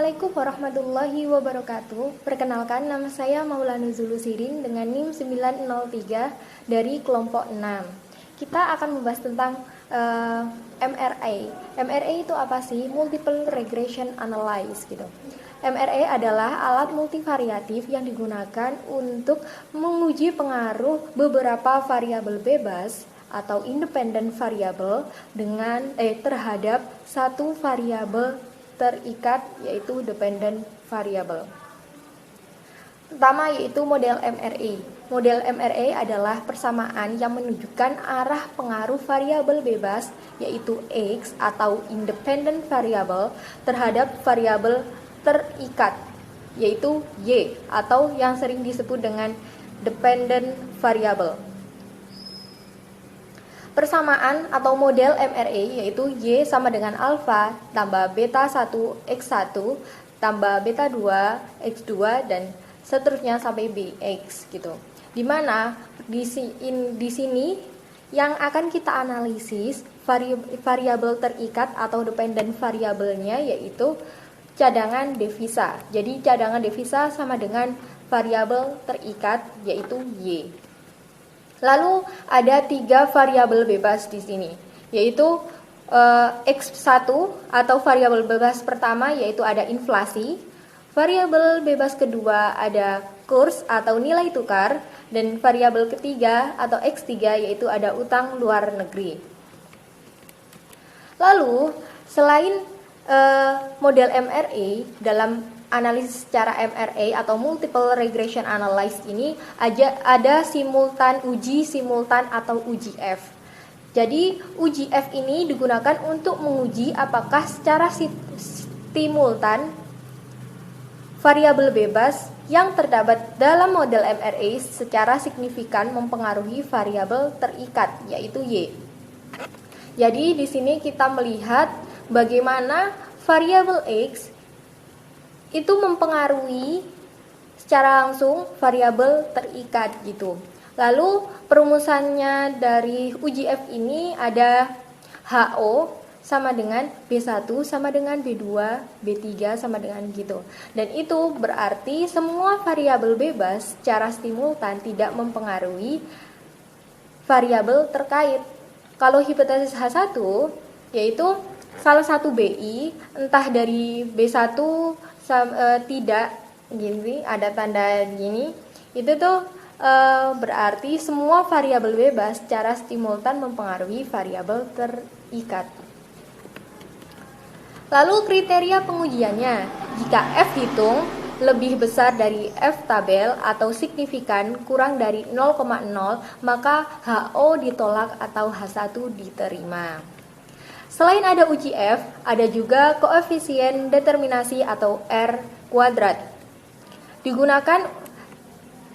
Assalamualaikum warahmatullahi wabarakatuh. Perkenalkan, nama saya Maulana Zulusirin dengan NIM 903 dari kelompok 6. Kita akan membahas tentang MRA. MRA itu apa sih? Multiple Regression Analysis gitu. MRA adalah alat multivariatif yang digunakan untuk menguji pengaruh beberapa variabel bebas atau independent variable terhadap satu variabel terikat, yaitu dependent variable. Pertama yaitu model MRA. Model MRA adalah persamaan yang menunjukkan arah pengaruh variabel bebas, yaitu X atau independent variable, terhadap variabel terikat, yaitu Y atau yang sering disebut dengan dependent variable. Persamaan atau model MRA yaitu Y sama dengan alfa tambah beta 1 X1 tambah beta 2 X2 dan seterusnya sampai BX gitu. Dimana di sini yang akan kita analisis variabel terikat atau dependent variabelnya yaitu cadangan devisa. Jadi cadangan devisa sama dengan variabel terikat yaitu Y. Lalu ada 3 variabel bebas di sini, yaitu X1 atau variabel bebas pertama yaitu ada inflasi, variabel bebas kedua ada kurs atau nilai tukar, dan variabel ketiga atau X3 yaitu ada utang luar negeri. Lalu selain model MRA, dalam analisis secara MRA atau multiple regression analysis ini ada uji simultan atau uji F. Jadi uji F ini digunakan untuk menguji apakah secara simultan variabel bebas yang terdapat dalam model MRA secara signifikan mempengaruhi variabel terikat yaitu Y. Jadi di sini kita melihat bagaimana variabel X itu mempengaruhi secara langsung variabel terikat gitu. Lalu perumusannya dari uji F ini ada HO sama dengan B1 sama dengan B2, B3 sama dengan gitu. Dan itu berarti semua variabel bebas secara simultan tidak mempengaruhi variabel terkait. Kalau hipotesis H1 yaitu salah satu BI entah dari B1 tidak gini, ada tanda gini, itu tuh berarti semua variabel bebas secara simultan mempengaruhi variabel terikat. Lalu kriteria pengujiannya, jika F hitung lebih besar dari F tabel atau signifikan kurang dari 0,0 maka HO ditolak atau H1 diterima. Selain ada uji F, ada juga koefisien determinasi atau R kuadrat.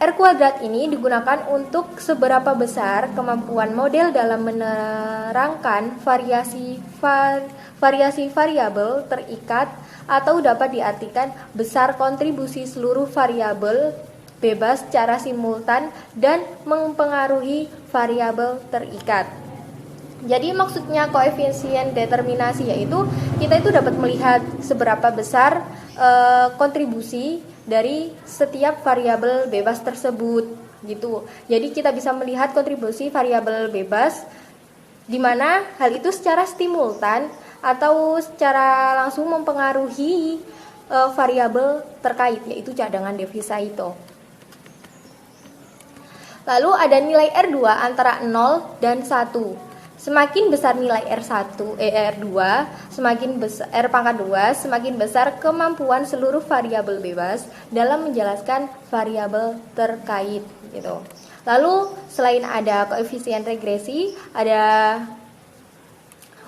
R kuadrat ini digunakan untuk seberapa besar kemampuan model dalam menerangkan variasi variabel terikat atau dapat diartikan besar kontribusi seluruh variabel bebas secara simultan dan mempengaruhi variabel terikat. Jadi maksudnya koefisien determinasi yaitu kita itu dapat melihat seberapa besar kontribusi dari setiap variabel bebas tersebut gitu. Jadi kita bisa melihat kontribusi variabel bebas di mana hal itu secara simultan atau secara langsung mempengaruhi variabel terkait yaitu cadangan devisa itu. Lalu ada nilai R2 antara 0 dan 1. Semakin besar nilai R2, semakin besar R pangkat 2, semakin besar kemampuan seluruh variabel bebas dalam menjelaskan variabel terkait gitu. Lalu selain ada koefisien regresi, ada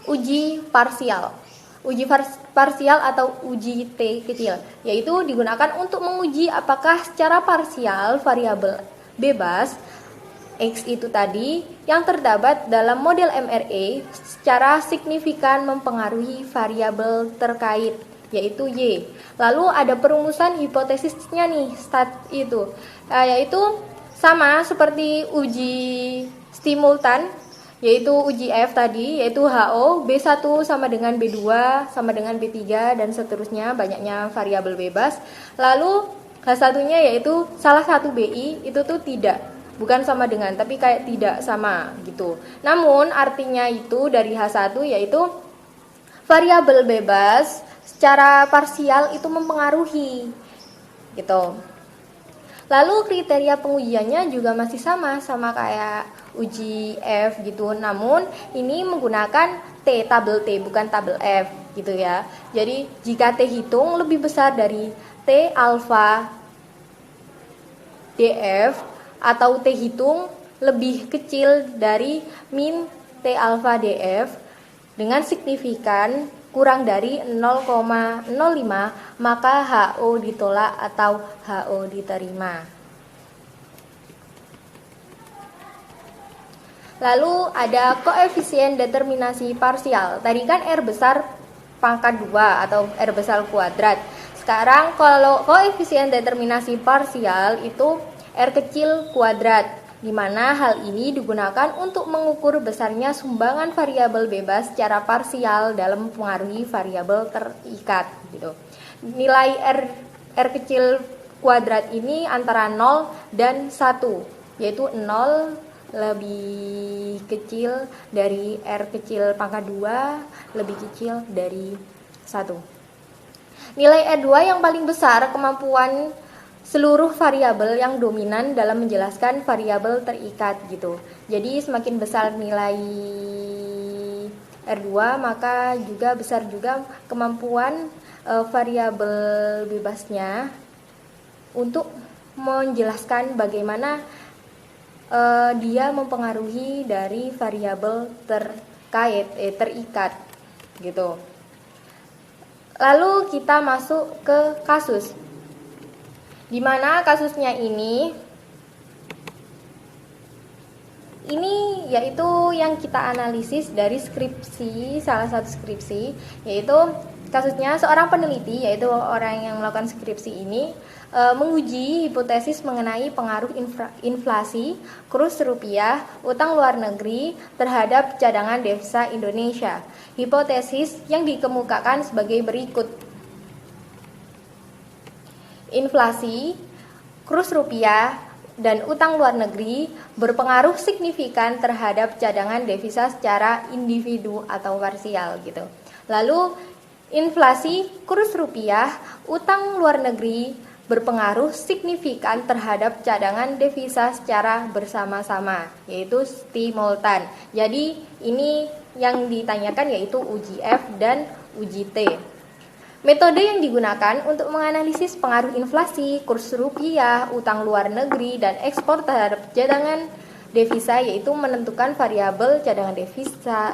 uji parsial. Uji parsial atau uji T kecil, yaitu digunakan untuk menguji apakah secara parsial variabel bebas X itu tadi yang terdapat dalam model MRA secara signifikan mempengaruhi variabel terkait yaitu Y. Lalu ada perumusan hipotesisnya nih yaitu sama seperti uji simultan yaitu uji F tadi, yaitu HO, B1 sama dengan B2 sama dengan B3 dan seterusnya, banyaknya variabel bebas. Lalu H1-nya yaitu salah satu BI itu tuh tidak, bukan sama dengan, tapi kayak tidak sama gitu. Namun artinya itu dari H1 yaitu variabel bebas secara parsial itu mempengaruhi gitu. Lalu kriteria pengujiannya juga masih sama kayak uji F gitu. Namun ini menggunakan tabel T bukan tabel F gitu ya. Jadi jika T hitung lebih besar dari T alfa DF atau T hitung lebih kecil dari min T alfa DF dengan signifikan kurang dari 0,05, maka HO ditolak atau HO diterima. Lalu ada koefisien determinasi parsial. Tadi kan R besar pangkat 2 atau R besar kuadrat. Sekarang kalau koefisien determinasi parsial itu R kecil kuadrat, di mana hal ini digunakan untuk mengukur besarnya sumbangan variabel bebas secara parsial dalam mempengaruhi variabel terikat gitu. Nilai R kecil kuadrat ini antara 0 dan 1, yaitu 0 lebih kecil dari R kecil pangkat 2 lebih kecil dari 1. Nilai R2 yang paling besar kemampuan seluruh variabel yang dominan dalam menjelaskan variabel terikat gitu. Jadi semakin besar nilai R2 maka juga besar juga kemampuan variabel bebasnya untuk menjelaskan bagaimana dia mempengaruhi dari variabel terikat gitu. Lalu kita masuk ke kasus, di mana kasusnya ini yaitu yang kita analisis dari skripsi, salah satu skripsi, yaitu kasusnya seorang peneliti, yaitu orang yang melakukan skripsi ini menguji hipotesis mengenai pengaruh inflasi, kurs rupiah, utang luar negeri terhadap cadangan devisa Indonesia. Hipotesis yang dikemukakan sebagai berikut. Inflasi, kurs rupiah, dan utang luar negeri berpengaruh signifikan terhadap cadangan devisa secara individu atau parsial gitu. Lalu inflasi, kurs rupiah, utang luar negeri berpengaruh signifikan terhadap cadangan devisa secara bersama-sama, yaitu simultan. Jadi ini yang ditanyakan yaitu uji F dan uji T. Metode yang digunakan untuk menganalisis pengaruh inflasi, kurs rupiah, utang luar negeri, dan ekspor terhadap cadangan devisa yaitu menentukan variabel cadangan devisa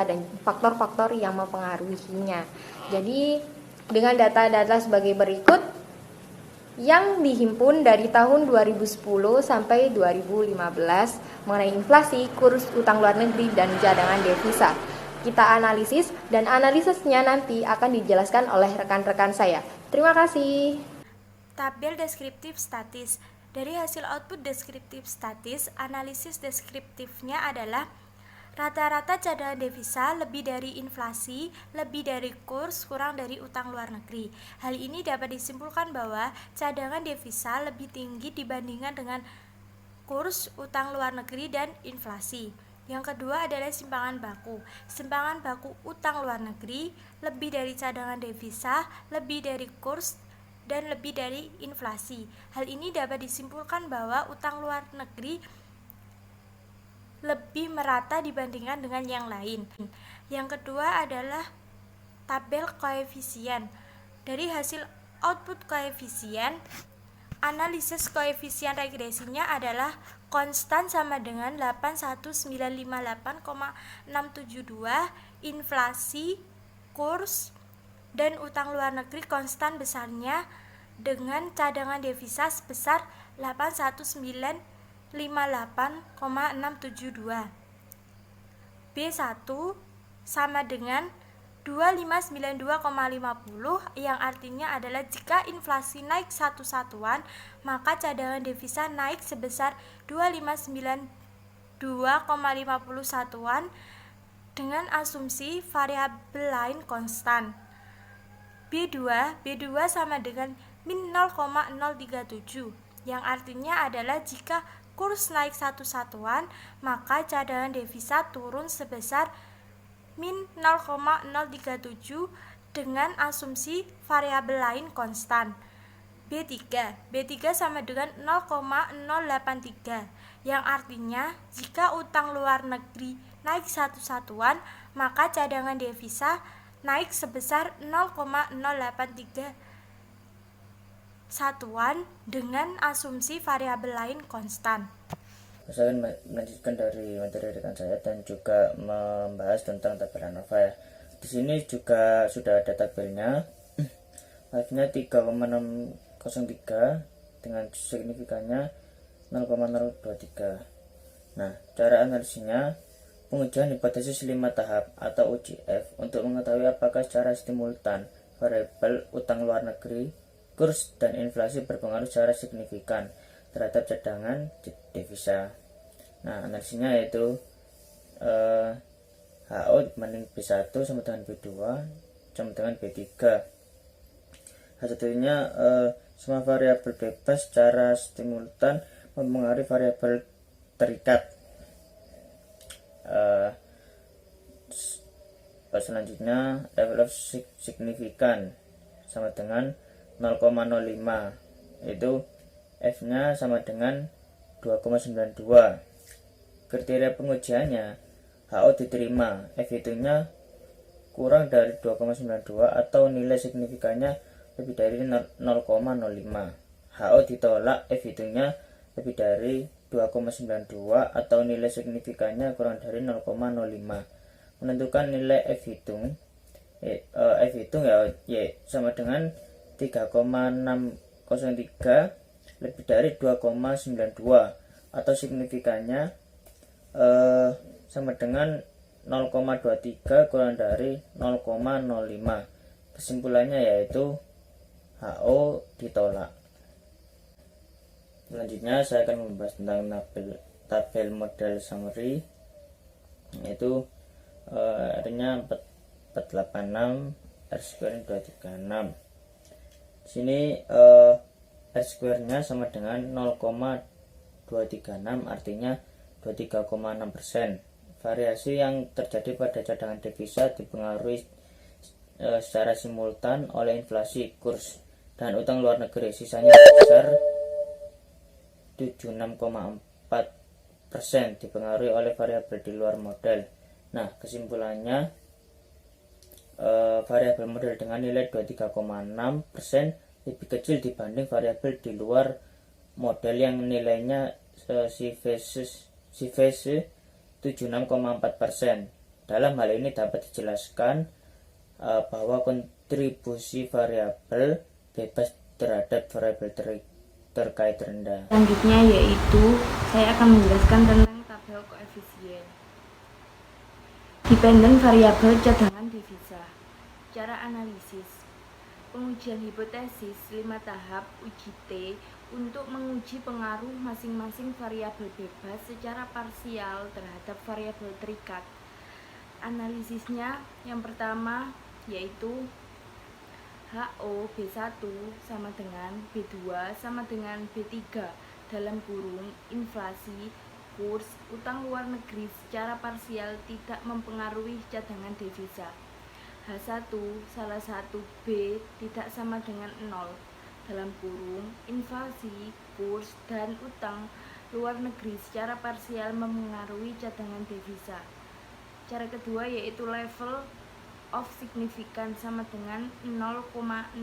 dan faktor-faktor yang mempengaruhinya. Jadi dengan data-data sebagai berikut yang dihimpun dari tahun 2010 sampai 2015 mengenai inflasi, kurs utang luar negeri, dan cadangan devisa. Kita analisis dan analisisnya nanti akan dijelaskan oleh rekan-rekan saya. Terima kasih. Tabel deskriptif statis. Dari hasil output deskriptif statis, analisis deskriptifnya adalah rata-rata cadangan devisa lebih dari inflasi, lebih dari kurs, kurang dari utang luar negeri. Hal ini dapat disimpulkan bahwa cadangan devisa lebih tinggi dibandingkan dengan kurs, utang luar negeri, dan inflasi. Yang kedua adalah simpangan baku. Simpangan baku utang luar negeri lebih dari cadangan devisa, lebih dari kurs, dan lebih dari inflasi. Hal ini dapat disimpulkan bahwa utang luar negeri lebih merata dibandingkan dengan yang lain. Yang kedua adalah tabel koefisien. Dari hasil output koefisien, analisis koefisien regresinya adalah konstan sama dengan 81958,672, inflasi, kurs, dan utang luar negeri konstan besarnya dengan cadangan devisa sebesar 81958,672. B1 sama dengan 2592,50 yang artinya adalah jika inflasi naik satu satuan, maka cadangan devisa naik sebesar 2,50 satuan dengan asumsi variabel lain konstan. B2 sama dengan min 0,037, yang artinya adalah jika kurs naik 1 satuan, maka cadangan devisa turun sebesar min 0,037 dengan asumsi variabel lain konstan. B3 sama dengan 0,083, yang artinya jika utang luar negeri naik 1 satuan, maka cadangan devisa naik sebesar 0,083 satuan dengan asumsi variabel lain konstan. Saya akan melanjutkan dari materi rekan saya dan juga membahas tentang tabel ANOVA ya. Di sini juga sudah ada tabelnya. Live-nya 3,603 dengan signifikannya 0,023. Nah, cara analisisnya, pengujian hipotesis 5 tahap atau UJF untuk mengetahui apakah secara simultan variabel utang luar negeri, kurs, dan inflasi berpengaruh secara signifikan terhadap cadangan devisa. Nah, analisisnya yaitu HO dibanding B1 sama dengan B2 sama dengan B3. Satunya semua variabel bebas secara simultan mempengaruhi variabel terikat. Selanjutnya level of signifikan sama dengan 0,05, yaitu F nya sama dengan 2,92. Kriteria pengujiannya, HO diterima, F itunya kurang dari 2,92 atau nilai signifikannya lebih dari 0,05. HO ditolak, F itunya lebih dari 2,92 atau nilai signifikannya kurang dari 0,05. Menentukan nilai F hitung ya sama dengan 3,603 lebih dari 2,92 atau signifikannya sama dengan 0,23 kurang dari 0,05. Kesimpulannya yaitu HO ditolak. Selanjutnya saya akan membahas tentang tabel model summary, yaitu R-nya 486, R-square 236. Sini R-square-nya sama dengan 0,236, artinya 23,6%. Variasi yang terjadi pada cadangan devisa dipengaruhi secara simultan oleh inflasi, kurs, dan utang luar negeri. Sisanya sebesar 76,4% dipengaruhi oleh variabel di luar model. Nah, kesimpulannya variabel model dengan nilai 23,6% lebih kecil dibanding variabel di luar model yang nilainya CVS 76,4%. Dalam hal ini dapat dijelaskan bahwa kontribusi variabel bebas terhadap variabel terkait rendah. Selanjutnya yaitu saya akan menjelaskan tentang tabel koefisien dependent variabel cadangan devisa. Cara analisis pengujian hipotesis 5 tahap UJT untuk menguji pengaruh masing-masing variabel bebas secara parsial terhadap variabel terikat. Analisisnya yang pertama yaitu HO B1 sama dengan B2 sama dengan B3 dalam kurung inflasi, kurs, utang luar negeri secara parsial tidak mempengaruhi cadangan devisa. H1 salah satu B tidak sama dengan 0 dalam kurung inflasi, kurs, dan utang luar negeri secara parsial mempengaruhi cadangan devisa. Cara kedua yaitu level of significance sama dengan 0,05,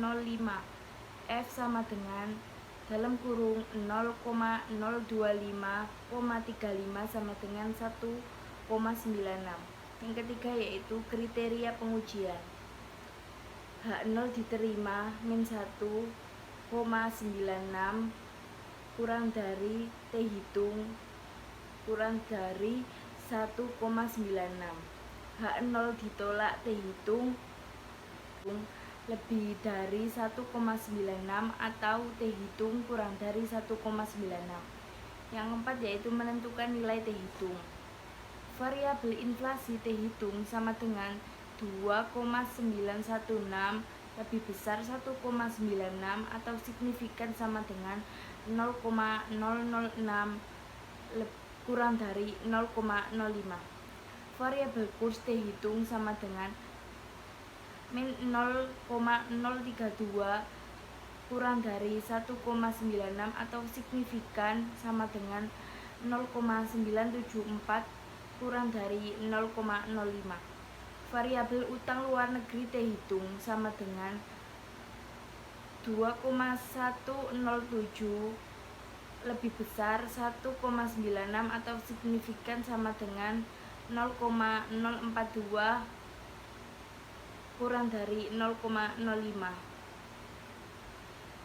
F sama dengan dalam kurung 0,025,35 sama dengan 1,96. Yang ketiga yaitu kriteria pengujian. H0 diterima min 1,96 kurang dari T hitung kurang dari 1,96. H0 ditolak T hitung lebih dari 1,96 atau T hitung kurang dari 1,96. Yang keempat yaitu menentukan nilai T hitung. Variabel inflasi T hitung sama dengan 2,916 lebih besar 1,96 atau signifikan sama dengan 0,006 kurang dari 0,05. Variabel kurs T hitung sama dengan min 0,032 kurang dari 1,96 atau signifikan sama dengan 0,974 kurang dari 0,05. Variabel utang luar negeri T hitung sama dengan 2,107 lebih besar 1,96 atau signifikan sama dengan 0,042 kurang dari 0,05.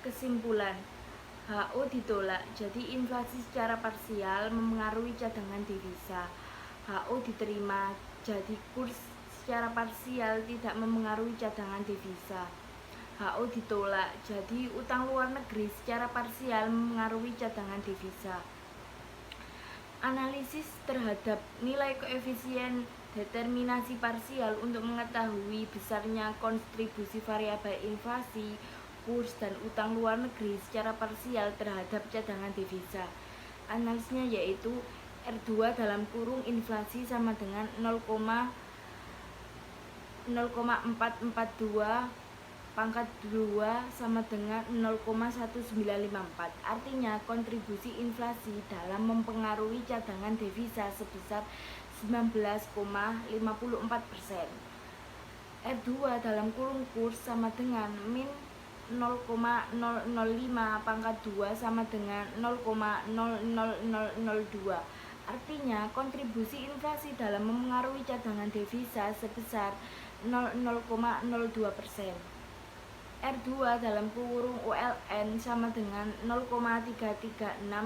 Kesimpulan, HO ditolak, jadi inflasi secara parsial memengaruhi cadangan devisa. HO diterima, jadi kurs secara parsial tidak memengaruhi cadangan devisa. HO ditolak, jadi utang luar negeri secara parsial memengaruhi cadangan devisa. Analisis terhadap nilai koefisien determinasi parsial untuk mengetahui besarnya kontribusi variabel inflasi, kurs, dan utang luar negeri secara parsial terhadap cadangan devisa. Analisisnya yaitu R2 dalam kurung inflasi sama dengan 0,442 pangkat 2 sama dengan 0,1954. Artinya kontribusi inflasi dalam mempengaruhi cadangan devisa sebesar 19,54%. R2 dalam kurung kurs sama dengan min 0,005 pangkat 2 sama dengan 0,00002. Artinya kontribusi inflasi dalam memengaruhi cadangan devisa sebesar 0,02%. R2 dalam kurung ULN sama dengan 0,336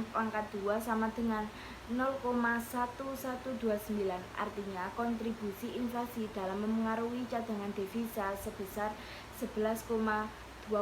pangkat 2 sama dengan 0,1129. Artinya kontribusi inflasi dalam memengaruhi cadangan devisa sebesar 11,29%.